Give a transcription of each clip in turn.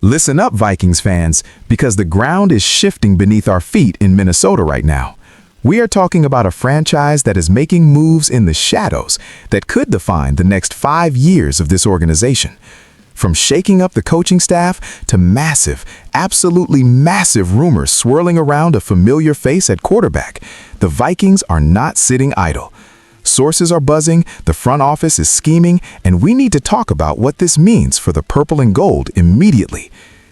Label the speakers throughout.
Speaker 1: Listen up, Vikings fans, because the ground is shifting beneath our feet in Minnesota right now. We are talking about a franchise that is making moves in the shadows that could define the next 5 years of this organization. From shaking up the coaching staff to massive, absolutely massive rumors swirling around a familiar face at quarterback, the Vikings are not sitting idle. Sources are buzzing, the front office is scheming, and we need to talk about what this means for the purple and gold immediately.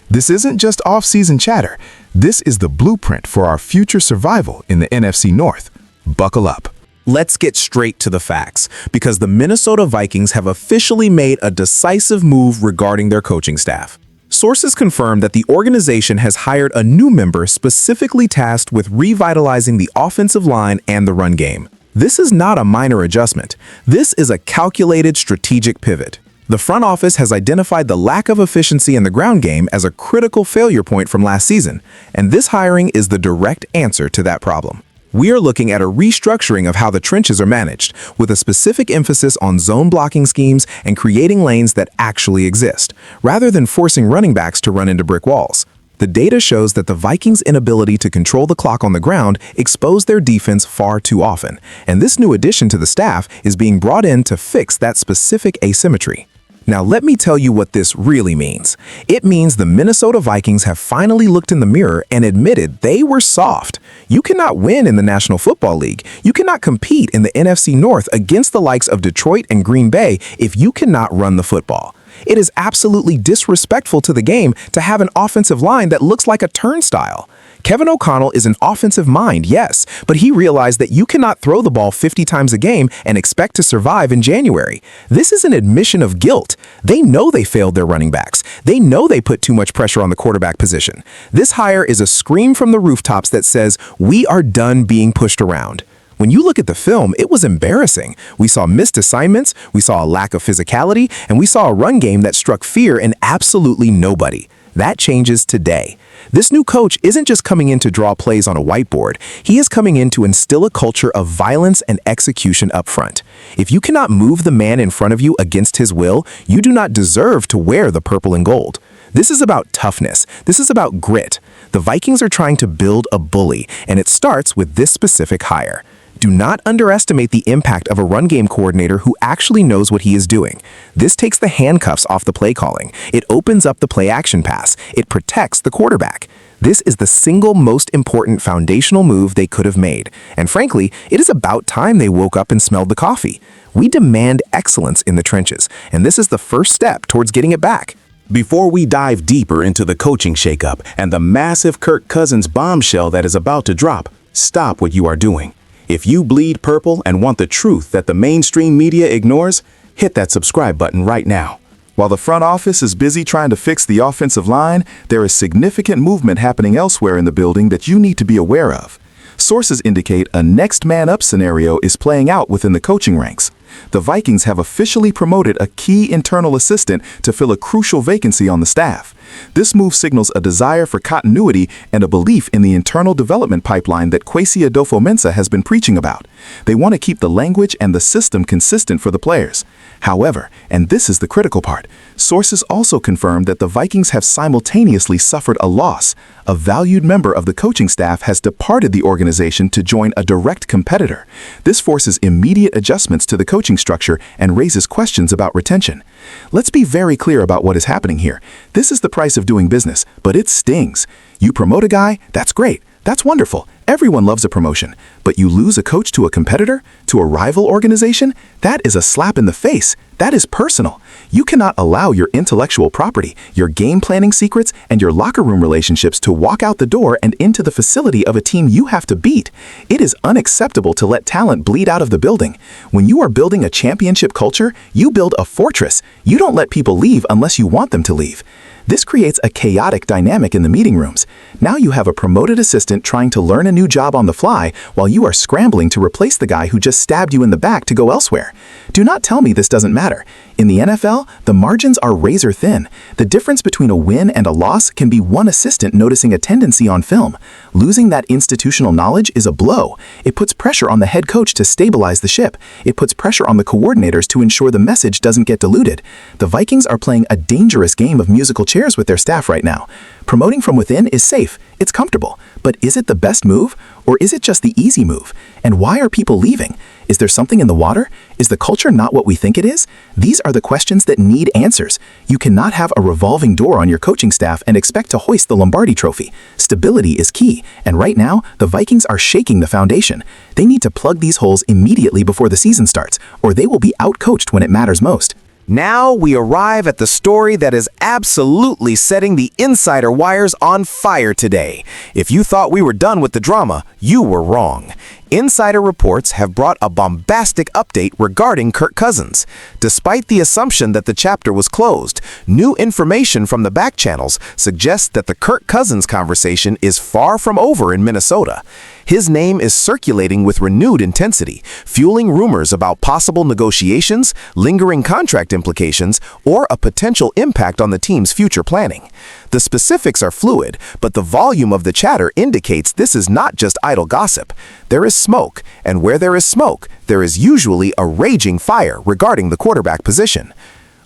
Speaker 1: This isn't just off-season chatter. This is the blueprint for our future survival in the NFC North. Buckle up.
Speaker 2: Let's get straight to the facts, because the Minnesota Vikings have officially made a decisive move regarding their coaching staff. Sources confirm that the organization has hired a new member specifically tasked with revitalizing the offensive line and the run game. This is not a minor adjustment. This is a calculated strategic pivot. The front office has identified the lack of efficiency in the ground game as a critical failure point from last season, and this hiring is the direct answer to that problem. We are looking at a restructuring of how the trenches are managed, with a specific emphasis on zone blocking schemes and creating lanes that actually exist, rather than forcing running backs to run into brick walls. The data shows that the Vikings' inability to control the clock on the ground exposed their defense far too often, and this new addition to the staff is being brought in to fix that specific asymmetry. Now let me tell you what this really means. It means the Minnesota Vikings have finally looked in the mirror and admitted they were soft. You cannot win in the National Football League. You cannot compete in the NFC North against the likes of Detroit and Green Bay if you cannot run the football. It is absolutely disrespectful to the game to have an offensive line that looks like a turnstile. Kevin O'Connell is an offensive mind, yes, but he realized that you cannot throw the ball 50 times a game and expect to survive in January. This is an admission of guilt. They know they failed their running backs. They know they put too much pressure on the quarterback position. This hire is a scream from the rooftops that says, "We are done being pushed around." When you look at the film, it was embarrassing. We saw missed assignments, we saw a lack of physicality, and we saw a run game that struck fear in absolutely nobody. That changes today. This new coach isn't just coming in to draw plays on a whiteboard. He is coming in to instill a culture of violence and execution up front. If you cannot move the man in front of you against his will, you do not deserve to wear the purple and gold. This is about toughness. This is about grit. The Vikings are trying to build a bully, and it starts with this specific hire. Do not underestimate the impact of a run game coordinator who actually knows what he is doing. This takes the handcuffs off the play calling. It opens up the play action pass. It protects the quarterback. This is the single most important foundational move they could have made. And frankly, it is about time they woke up and smelled the coffee. We demand excellence in the trenches, and this is the first step towards getting it back.
Speaker 3: Before we dive deeper into the coaching shakeup and the massive Kirk Cousins bombshell that is about to drop, stop what you are doing. If you bleed purple and want the truth that the mainstream media ignores, hit that subscribe button right now.
Speaker 1: While the front office is busy trying to fix the offensive line, there is significant movement happening elsewhere in the building that you need to be aware of. Sources indicate a next man up scenario is playing out within the coaching ranks. The Vikings have officially promoted a key internal assistant to fill a crucial vacancy on the staff. This move signals a desire for continuity and a belief in the internal development pipeline that Kwesi Adofo-Mensah has been preaching about. They want to keep the language and the system consistent for the players. However, and this is the critical part, sources also confirm that the Vikings have simultaneously suffered a loss. A valued member of the coaching staff has departed the organization to join a direct competitor. This forces immediate adjustments to the coaching structure and raises questions about retention. Let's be very clear about what is happening here. This is the price of doing business, but it stings. You promote a guy, that's great. That's wonderful. Everyone loves a promotion. But you lose a coach to a competitor, to a rival organization? That is a slap in the face. That is personal. You cannot allow your intellectual property, your game planning secrets, and your locker room relationships to walk out the door and into the facility of a team you have to beat. It is unacceptable to let talent bleed out of the building. When you are building a championship culture, you build a fortress. You don't let people leave unless you want them to leave. This creates a chaotic dynamic in the meeting rooms. Now you have a promoted assistant trying to learn a new job on the fly while you are scrambling to replace the guy who just stabbed you in the back to go elsewhere. Do not tell me this doesn't matter. matter. In the NFL, the margins are razor thin. The difference between a win and a loss can be one assistant noticing a tendency on film. Losing that institutional knowledge is a blow. It puts pressure on the head coach to stabilize the ship. It puts pressure on the coordinators to ensure the message doesn't get diluted. The Vikings are playing a dangerous game of musical chairs with their staff right now. Promoting from within is safe, it's comfortable, but is it the best move? Or is it just the easy move? And why are people leaving? Is there something in the water? Is the culture not what we think it is? These are the questions that need answers. You cannot have a revolving door on your coaching staff and expect to hoist the Lombardi Trophy. Stability is key, and right now, the Vikings are shaking the foundation. They need to plug these holes immediately before the season starts, or they will be outcoached when it matters most.
Speaker 2: Now we arrive at the story that is absolutely setting the insider wires on fire today. If you thought we were done with the drama, you were wrong. Insider reports have brought a bombastic update regarding Kirk Cousins. Despite the assumption that the chapter was closed, new information from the back channels suggests that the Kirk Cousins conversation is far from over in Minnesota. His name is circulating with renewed intensity, fueling rumors about possible negotiations, lingering contract implications, or a potential impact on the team's future planning. The specifics are fluid, but the volume of the chatter indicates this is not just idle gossip. There is smoke, and where there is smoke, there is usually a raging fire regarding the quarterback position.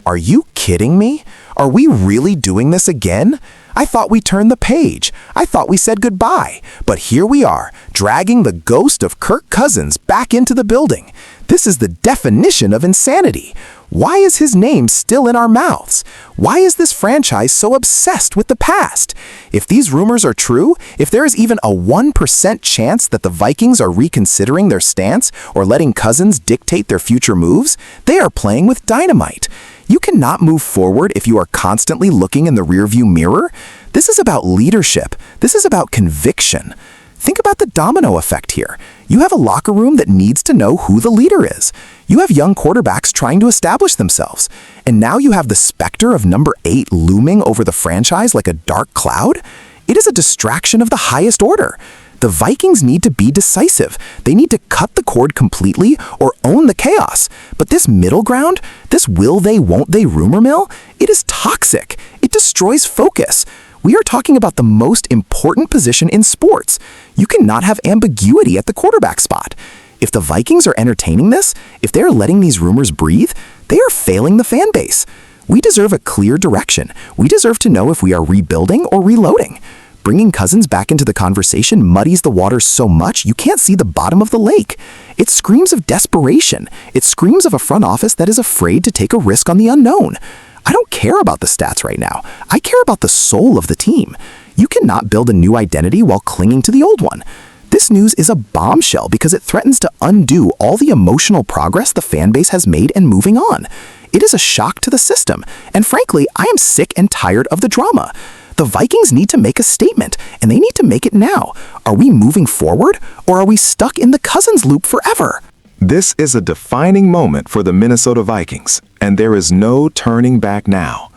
Speaker 2: Are you kidding me? Are we really doing this again? I thought we turned the page. I thought we said goodbye. But here we are, dragging the ghost of Kirk Cousins back into the building. This is the definition of insanity. Why is his name still in our mouths? Why is this franchise so obsessed with the past? If these rumors are true, if there is even a 1% chance that the Vikings are reconsidering their stance or letting Cousins dictate their future moves, they are playing with dynamite. You cannot move forward if you are constantly looking in the rearview mirror. This is about leadership. This is about conviction. Think about the domino effect here. You have a locker room that needs to know who the leader is. You have young quarterbacks trying to establish themselves. And now you have the specter of number 8 looming over the franchise like a dark cloud. It is a distraction of the highest order. The Vikings need to be decisive. They need to cut the cord completely or own the chaos. But this middle ground, this will they, won't they rumor mill, it is toxic. It destroys focus. We are talking about the most important position in sports. You cannot have ambiguity at the quarterback spot. If the Vikings are entertaining this, if they are letting these rumors breathe, they are failing the fan base. We deserve a clear direction. We deserve to know if we are rebuilding or reloading. Bringing Cousins back into the conversation muddies the waters so much you can't see the bottom of the lake. It screams of desperation. It screams of a front office that is afraid to take a risk on the unknown. I don't care about the stats right now. I care about the soul of the team. You cannot build a new identity while clinging to the old one. This news is a bombshell because it threatens to undo all the emotional progress the fan base has made and moving on. It is a shock to the system, and frankly, I am sick and tired of the drama. The Vikings need to make a statement, and they need to make it now. Are we moving forward, or are we stuck in the Cousins loop forever?
Speaker 1: This is a defining moment for the Minnesota Vikings, and there is no turning back now.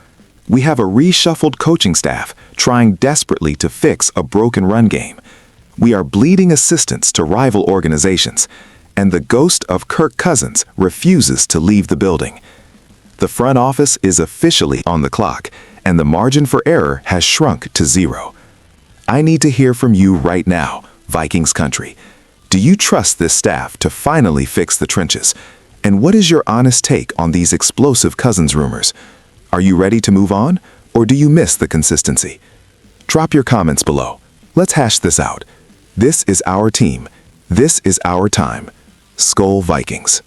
Speaker 1: We have a reshuffled coaching staff trying desperately to fix a broken run game. We are bleeding assistants to rival organizations, and the ghost of Kirk Cousins refuses to leave the building. The front office is officially on the clock, and the margin for error has shrunk to 0. I need to hear from you right now, Vikings country. Do you trust this staff to finally fix the trenches? And what is your honest take on these explosive Cousins rumors? Are you ready to move on, or do you miss the consistency? Drop your comments below. Let's hash this out. This is our team. This is our time. Skol Vikings.